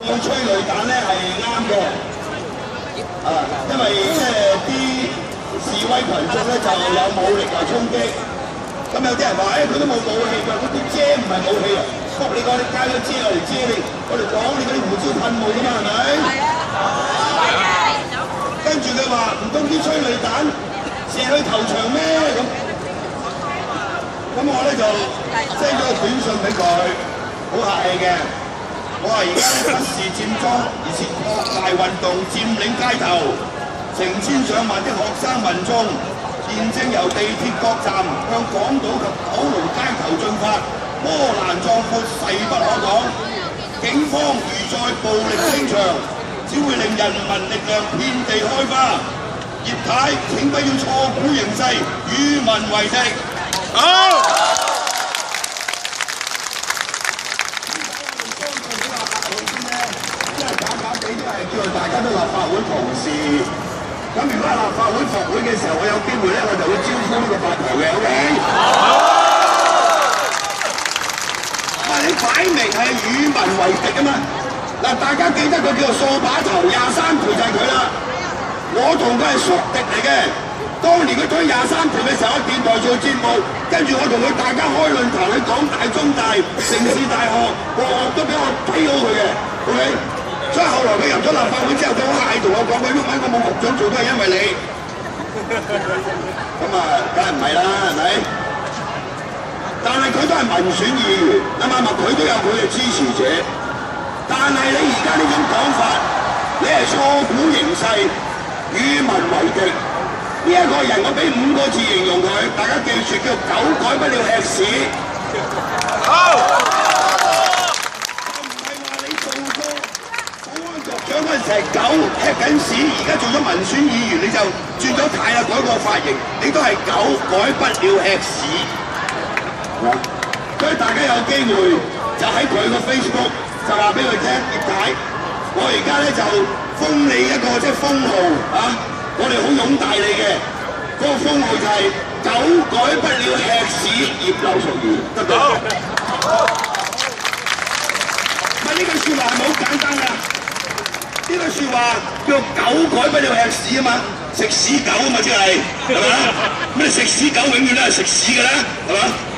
用催淚彈咧係啱嘅，因為即係啲示威群眾咧就有武力又衝擊，咁有啲人話佢都冇武器㗎，嗰啲遮唔係武器啊，福你講你街咗遮嚟遮你，我哋講你嗰啲胡椒噴霧㗎嘛係咪？係啊，跟住佢話唔通啲催淚彈射去頭場咩咁我咧就 send 咗個短信俾佢，好客氣嘅。我話而家咧不是佔中，而是擴大運動佔領街頭，成千上萬的學生民眾現正由地鐵各站向港島及九龍街頭進發，波瀾壯闊，勢不可擋。警方如再暴力清場，只會令人民力量遍地開花。葉太，請不要錯估形勢，與民為敵。好。叫大家都立法會同事，咁如果係立法會復會嘅時候，我有機會咧，我就會招呼呢個發牌嘅 ，OK？ 好。你擺明係與民為敵啊嘛！嗱，大家記得佢叫做掃把頭23條就係佢啦。我同佢係宿敵嚟嘅。當年佢推23條嘅時候，喺電台做節目，跟住我同佢大家開論壇，去港大、中大、城市大學，個個都俾我批好佢嘅 ，OK？所以後來佢入咗立法會之後，佢好客氣同我講：佢毓民，我冇局長做都係因為你。咁啊，梗係唔係啦，係咪？但係佢都係民選議員，啱唔啱？佢都有佢嘅支持者。但係你而家呢種講法，你係錯估形勢，與民為敵。呢一個人我俾5個字形容佢，大家記住叫狗改不了吃屎。好。嗰陣時係狗吃緊屎，而家做咗民選議員你就轉咗態啦，改個髮型，你都係狗改不了吃屎。所以大家有機會就喺佢個 Facebook 就話俾佢聽，葉太，我而家咧就封你一個即係封號啊！我哋好擁戴你嘅，嗰個封號就係狗改不了吃屎葉劉淑儀，得唔得？唔係呢句説話係咪好簡單㗎？呢句説話叫狗改不了吃屎啊嘛，食屎狗啊嘛，即係咪啊？咁你食屎狗永遠都係食屎㗎啦，係嘛？